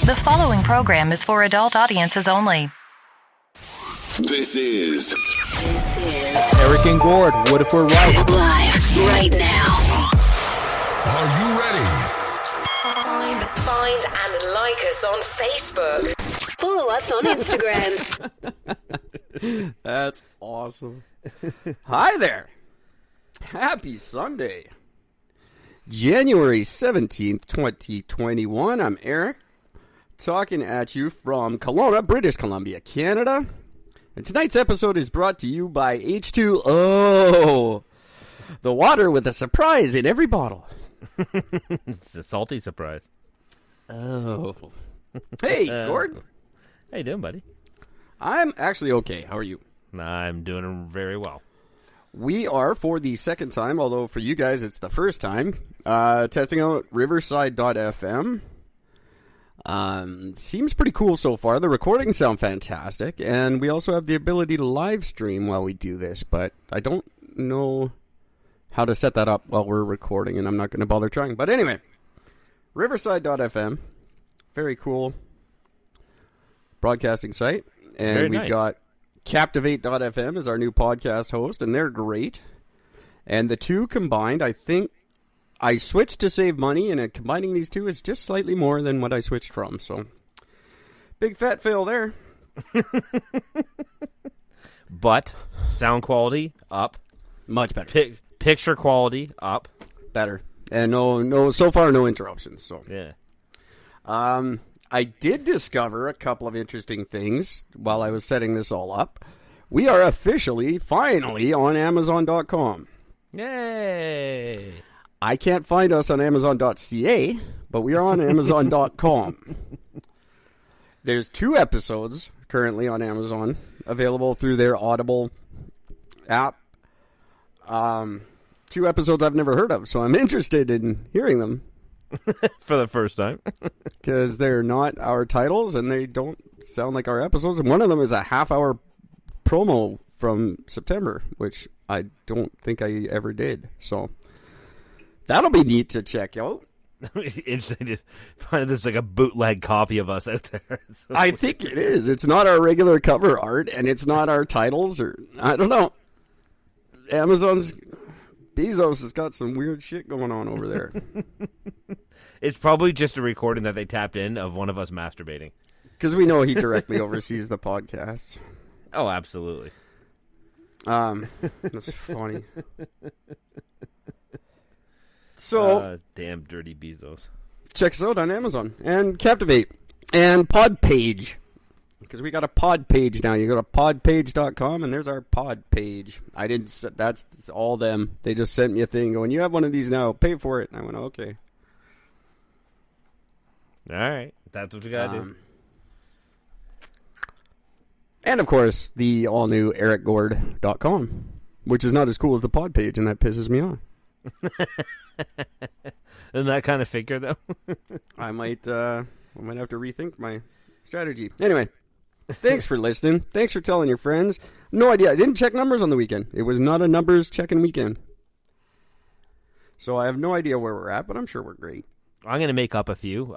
The following program is for adult audiences only. This is Eric and Gord, what if we're right? Live right now. Are you ready? Find and like us on Facebook. Follow us on Instagram. That's awesome. Hi there. Happy Sunday. January 17th, 2021. I'm Eric, talking at you from Kelowna, British Columbia, Canada. And tonight's episode is brought to you by H2O, the water with a surprise in every bottle. It's a salty surprise. Oh. Hey, Gord. How you doing, buddy? I'm actually okay. How are you? I'm doing very well. We are, for the second time, although for you guys it's the first time, testing out Riverside.fm. Seems pretty cool so far. The recordings sound fantastic, and we also have the ability to live stream while we do this, but I don't know how to set that up while we're recording, and I'm not going to bother trying. But anyway, Riverside.fm, very cool broadcasting site, and Very we've nice. got Captivate.fm as our new podcast host, and they're great. And the two combined, I think I switched to save money, and combining these two is just slightly more than what I switched from. So, big fat fail there. But sound quality up, Much better. picture quality up. Better. And no, so far no interruptions. So, Yeah. I did discover a couple of interesting things while I was setting this all up. We are officially, finally, on Amazon.com. Yay! I can't find us on Amazon.ca, but we are on Amazon.com. There's 2 episodes currently on Amazon, available through their Audible app. 2 episodes I've never heard of, so I'm interested in hearing them. For the first time. Because they're not our titles, and they don't sound like our episodes. And one of them is a half-hour promo from September, which I don't think I ever did. So that'll be neat to check out. Interesting to find there's like a bootleg copy of us out there. I think it is. It's not our regular cover art, and it's not our titles, or I don't know. Bezos has got some weird shit going on over there. It's probably just a recording that they tapped in of one of us masturbating. Because we know he directly oversees the podcast. Oh, absolutely. That's funny. So, damn dirty Bezos. check us out on Amazon and Captivate and Podpage. Because we got a pod page now. You go to podpage.com and there's our pod page. That's all them. They just sent me a thing going, you have one of these now. Pay for it. And I went, okay. All right. That's what we got to do. And, of course, the all-new ericgord.com, which is not as cool as the pod page, and that pisses me off. Isn't that kind of figure, though? I might have to rethink my strategy. Anyway, thanks for listening. Thanks for telling your friends. No idea. I didn't check numbers on the weekend. It was not a numbers checking weekend. So I have no idea where we're at, but I'm sure we're great. I'm going to make up a few.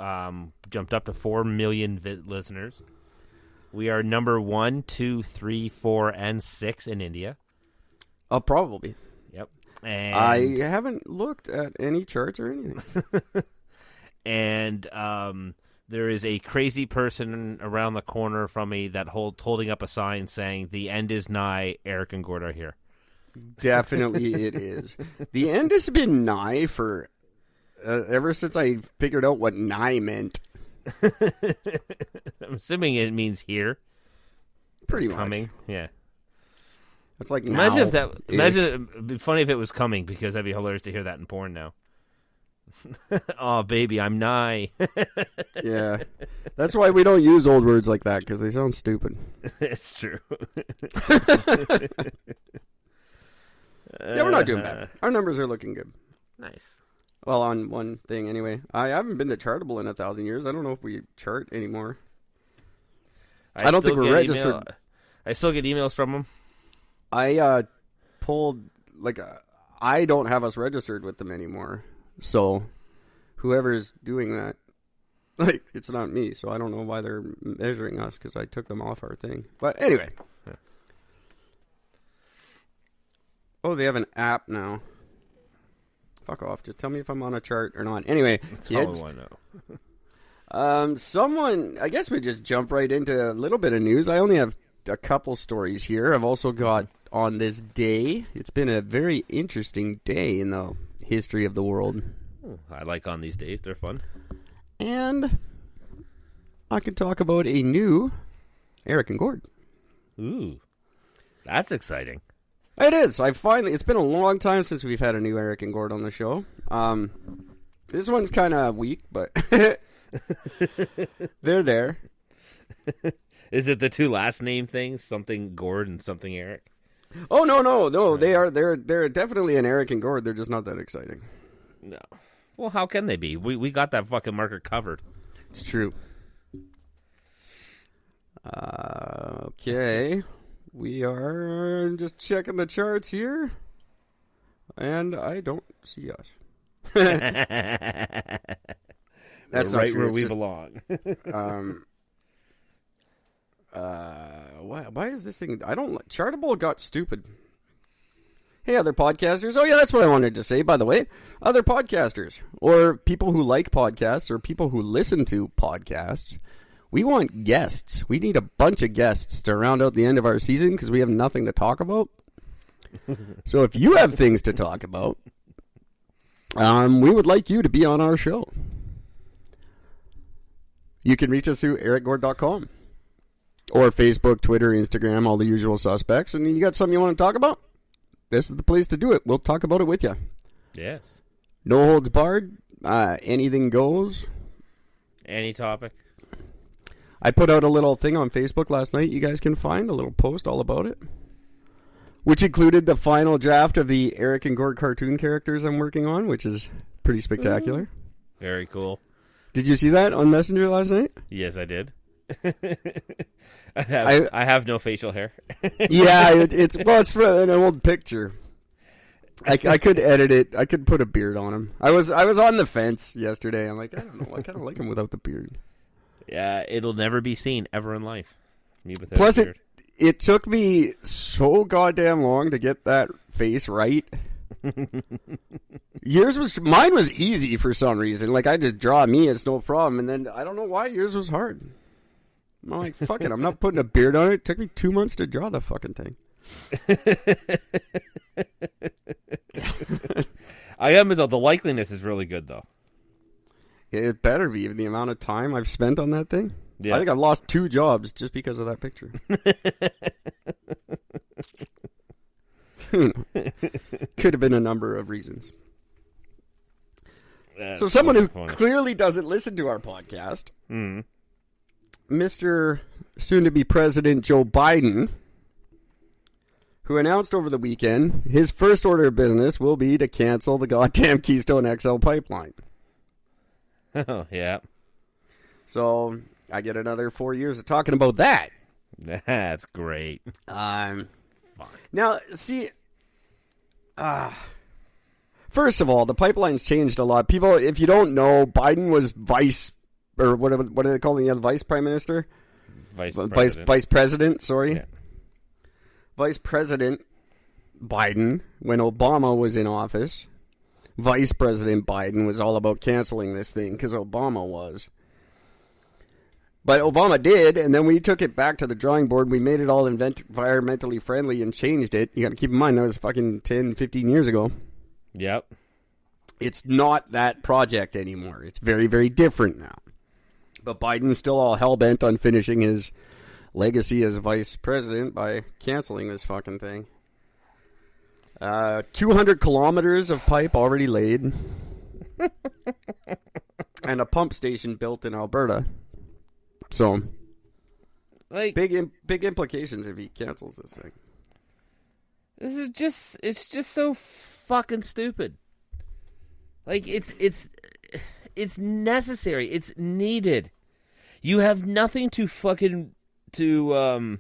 Jumped up to 4 million listeners. We are number 1, 2, 3, 4, and 6 in India. Probably. Yep. And I haven't looked at any charts or anything. and there is a crazy person around the corner from me that holding up a sign saying, "The end is nigh, Eric and Gord are here." Definitely it is. The end has been nigh for ever since I figured out what nigh meant. I'm assuming it means here. Pretty much. Coming. Yeah. It's like Imagine now. it'd be funny if it was coming, because that'd be hilarious to hear that in porn now. Oh, baby, I'm nigh. Yeah. That's why we don't use old words like that, because they sound stupid. It's true. Yeah, we're not doing bad. Our numbers are looking good. Nice. Well, on one thing anyway. I haven't been to Chartable in 1,000 years. I don't know if we chart anymore. I don't think we're registered. I still get emails from them. I pulled, I don't have us registered with them anymore. So, whoever's doing that, Like, it's not me, so I don't know why they're measuring us, because I took them off our thing. But anyway. Oh, they have an app now. Fuck off. Just tell me if I'm on a chart or not. Anyway, That's kids. all I know. Someone, I guess we just jump right into a little bit of news. I only have a couple stories here. I've also got on this day. It's been a very interesting day in the history of the world. I like on these days. They're fun. And I could talk about a new Eric and Gord. Ooh, that's exciting. It is. It's been a long time since we've had a new Eric and Gord on the show. This one's kind of weak, but they're there. Is it the two last name things? Something Gord and something Eric? Oh, no. They're definitely an Eric and Gord. They're just not that exciting. No. Well, how can they be? We got that fucking marker covered. It's true. Okay. We are just checking the charts here. And I don't see us. That's We're not right true. where It's we just, belong. why is this thing... Chartable got stupid. Hey, other podcasters. Oh, yeah, that's what I wanted to say, by the way. Other podcasters, or people who like podcasts, or people who listen to podcasts. We want guests. We need a bunch of guests to round out the end of our season because we have nothing to talk about. So if you have things to talk about, we would like you to be on our show. You can reach us through ericgord.com or Facebook, Twitter, Instagram, all the usual suspects. And you got something you want to talk about? This is the place to do it. We'll talk about it with you. Yes. No holds barred. Anything goes. Any topic. I put out a little thing on Facebook last night. You guys can find a little post all about it, which included the final draft of the Eric and Gord cartoon characters I'm working on, which is pretty spectacular. Very cool. Did you see that on Messenger last night? Yes, I did. I have no facial hair. Yeah, it's for an old picture. I could edit it. I could put a beard on him. I was on the fence yesterday. I'm like, I don't know. I kind of like him without the beard. Yeah, it'll never be seen ever in life. Me without Plus, a beard. it took me so goddamn long to get that face right. Mine was easy for some reason. Like, I just draw me, it's no problem. And then I don't know why yours was hard. I'm like, fuck it, I'm not putting a beard on it. It took me 2 months to draw the fucking thing. I am. The likeliness is really good, though. It better be, the amount of time I've spent on that thing. Yeah. I think I've lost 2 jobs just because of that picture. Could have been a number of reasons. So someone who clearly doesn't listen to our podcast, Mr. soon-to-be President Joe Biden, who announced over the weekend his first order of business will be to cancel the goddamn Keystone XL pipeline. Oh, yeah. So I get another 4 years of talking about that. That's great. Now, see, first of all, the pipeline's changed a lot. People, if you don't know, Biden was vice, or what do they call him? Yeah, vice prime minister? Vice president, sorry. Yeah. Vice President Biden, when Obama was in office. Vice President Biden was all about canceling this thing because Obama was. But Obama did, and then we took it back to the drawing board. We made it all environmentally friendly and changed it. You got to keep in mind, that was fucking 10, 15 years ago. Yep. It's not that project anymore. It's very, very different now. But Biden's still all hell-bent on finishing his legacy as vice president by canceling this fucking thing. 200 kilometers of pipe already laid. And a pump station built in Alberta. So, like, big implications if he cancels this thing. It's just so fucking stupid. Like, it's necessary. It's needed. You have nothing to fucking you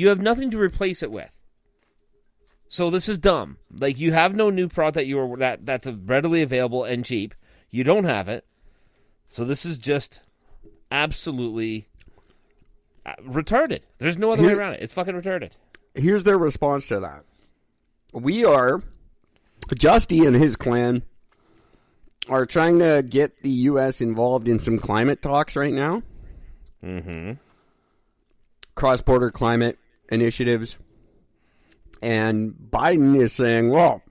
have nothing to replace it with. So this is dumb. Like, you have no new product that's readily available and cheap. You don't have it. So this is just absolutely retarded. There's no other way around it. It's fucking retarded. Here's their response to that. Justy and his clan are trying to get the U.S. involved in some climate talks right now. Mm-hmm. Cross-border climate initiatives. And Biden is saying, well,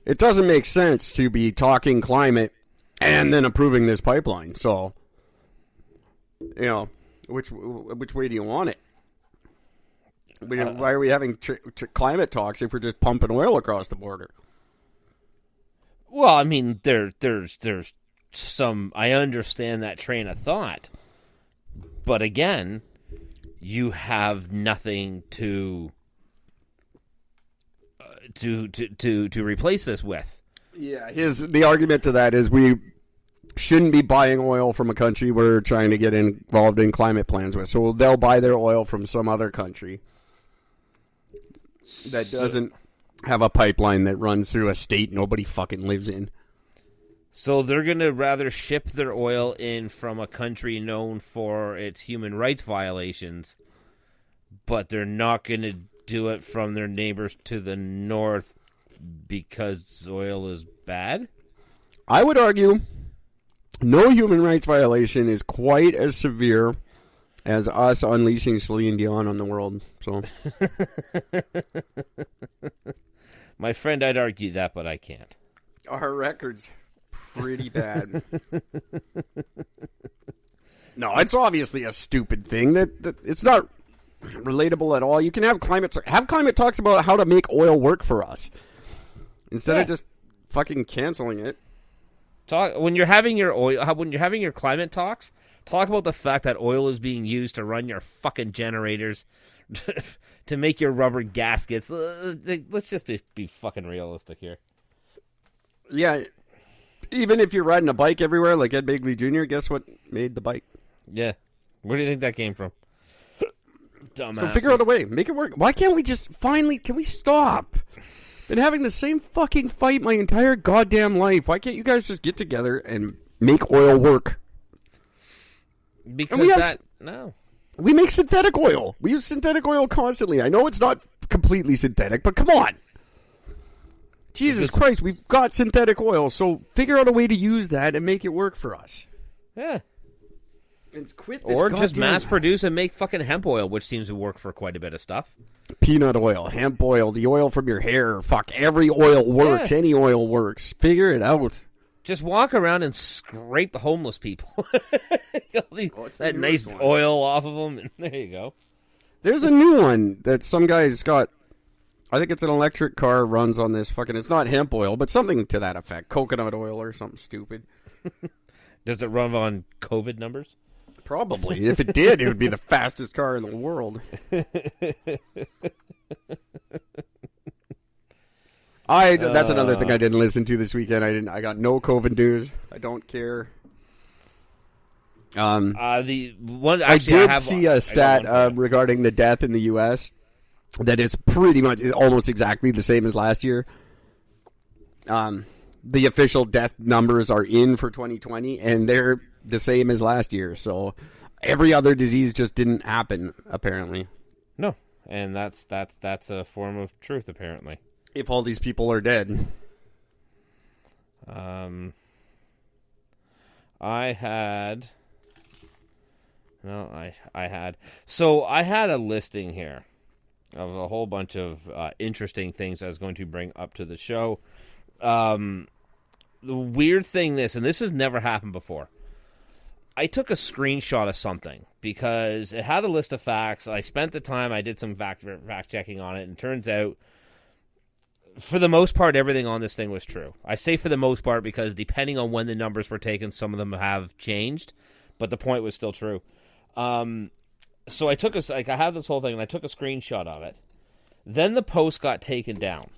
it doesn't make sense to be talking climate and then approving this pipeline. So, which way do you want it? Why are we having climate talks if we're just pumping oil across the border? Well, I mean, there's some. I understand that train of thought, but again, you have nothing to replace this with. Yeah, the argument to that is we shouldn't be buying oil from a country we're trying to get involved in climate plans with. So they'll buy their oil from some other country that doesn't have a pipeline that runs through a state nobody fucking lives in. So they're going to rather ship their oil in from a country known for its human rights violations, but they're not going to do it from their neighbors to the north because oil is bad? I would argue no human rights violation is quite as severe as us unleashing Celine Dion on the world. So, my friend, I'd argue that, but I can't. Our record's pretty bad. No, it's obviously a stupid thing that it's not relatable at all. You can have climate talks about how to make oil work for us instead of just fucking canceling it. When you're having your climate talks, talk about the fact that oil is being used to run your fucking generators, to make your rubber gaskets. Let's just be fucking realistic here. Yeah, even if you're riding a bike everywhere like Ed Begley Jr., guess what made the bike? Yeah. Where do you think that came from? Dumbasses. So figure out a way. Make it work. Why can't we just finally... Can we stop? Been having the same fucking fight my entire goddamn life. Why can't you guys just get together and make oil work? Because no. We make synthetic oil. We use synthetic oil constantly. I know it's not completely synthetic, but come on. Jesus Christ, we've got synthetic oil, so figure out a way to use that and make it work for us. Yeah. And quit this or just mass produce and make fucking hemp oil, which seems to work for quite a bit of stuff. Peanut oil, hemp oil, the oil from your hair. Fuck, every oil works. Yeah. Any oil works. Figure it out. Just walk around and scrape the homeless people. That nice oil off of them, and there you go. There's a new one that some guy's got. I think it's an electric car runs on this fucking... It's not hemp oil, but something to that effect. Coconut oil or something stupid. Does it run on COVID numbers? Probably. If it did, it would be the fastest car in the world. That's another thing I didn't listen to this weekend. I got no COVID news. I don't care. I did see a stat regarding the death in the U.S. that is almost exactly the same as last year. The official death numbers are in for 2020, and they're the same as last year. So every other disease just didn't happen, apparently. No, and that's a form of truth, apparently. If all these people are dead. I had a listing here of a whole bunch of interesting things I was going to bring up to the show. The weird thing and this has never happened before. I took a screenshot of something because it had a list of facts. I spent the time, I did some fact checking on it, and it turns out, for the most part, everything on this thing was true. I say for the most part because depending on when the numbers were taken, some of them have changed, but the point was still true. So I had this whole thing, and I took a screenshot of it. Then the post got taken down.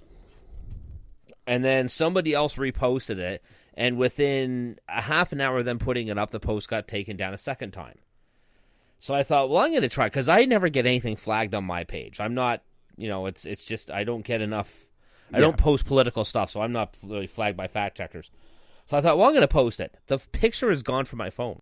And then somebody else reposted it, and within a half an hour of them putting it up, the post got taken down a second time. So I thought, well, I'm going to try, because I never get anything flagged on my page. I'm not, it's just, I don't get enough, I don't post political stuff, so I'm not really flagged by fact checkers. So I thought, well, I'm going to post it. The picture is gone from my phone.